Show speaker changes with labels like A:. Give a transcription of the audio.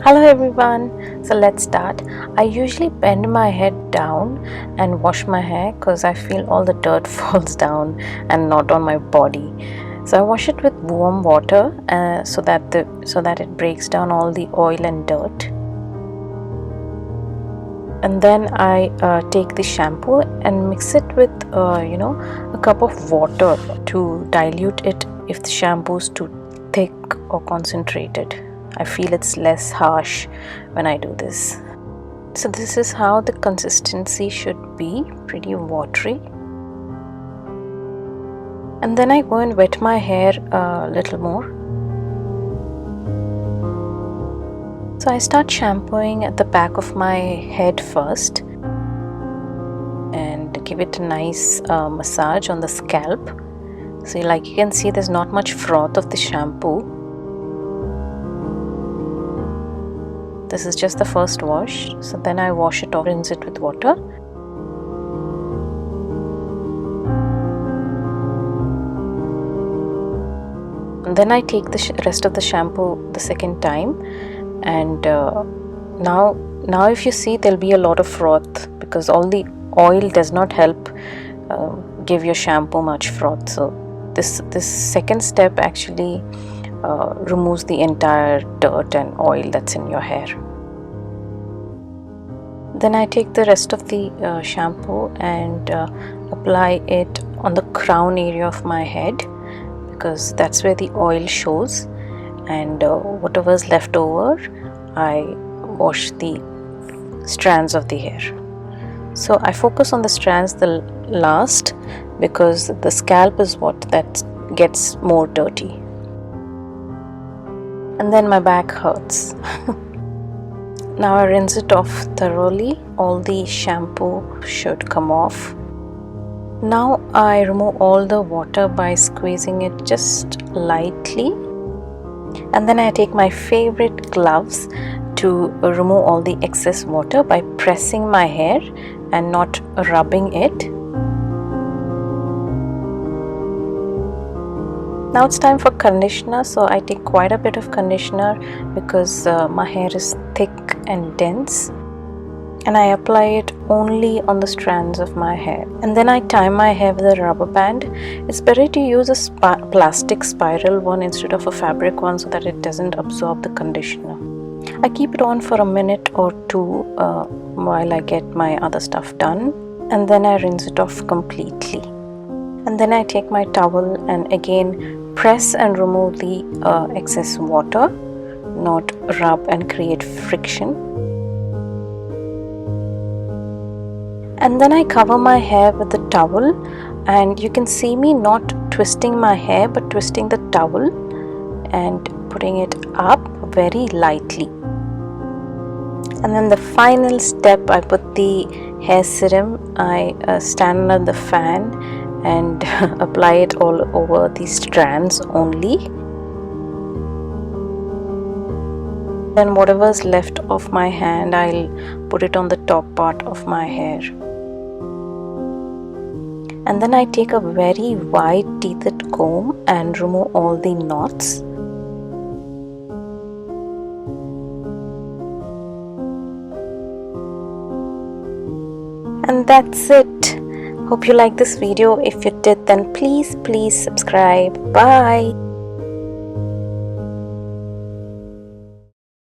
A: Hello everyone, so let's start. I usually bend my head down and wash my hair because I feel all the dirt falls down and not on my body. So I wash it with warm water so that it breaks down all the oil and dirt. And then I take the shampoo and mix it with a cup of water to dilute it if the shampoo is too thick or concentrated. I feel it's less harsh when I do this. So this is how the consistency should be, pretty watery. And then I go and wet my hair a little more. So I start shampooing at the back of my head first and give it a nice massage on the scalp. So like you can see, there's not much froth of the shampoo. This is just the first wash. So then I wash it off, rinse it with water. And then I take the rest of the shampoo the second time, and now if you see, there'll be a lot of froth because all the oil does not help give your shampoo much froth. So this second step actually removes the entire dirt and oil that's in your hair. Then I take the rest of the shampoo and apply it on the crown area of my head because that's where the oil shows, and whatever's left over I wash the strands of the hair. So I focus on the strands the last because the scalp is that gets more dirty. And then my back hurts. Now I rinse it off thoroughly. All the shampoo should come off. Now I remove all the water by squeezing it just lightly. And then I take my favorite gloves to remove all the excess water by pressing my hair and not rubbing it. Now it's time for conditioner. So I take quite a bit of conditioner because my hair is thick and dense, and I apply it only on the strands of my hair. And then I tie my hair with a rubber band. It's better to use a plastic spiral one instead of a fabric one so that it doesn't absorb the conditioner. I keep it on for a minute or two while I get my other stuff done, and then I rinse it off completely. And then I take my towel and again press and remove the excess water, not rub and create friction. And then I cover my hair with the towel, and you can see me not twisting my hair but twisting the towel and putting it up very lightly. And then the final step, I put the hair serum. I stand under the fan and apply it all over the strands only. Then whatever's left of my hand, I'll put it on the top part of my hair. And then I take a very wide teethed comb and remove all the knots. And that's it. Hope you like this video. If you did, then please subscribe. Bye.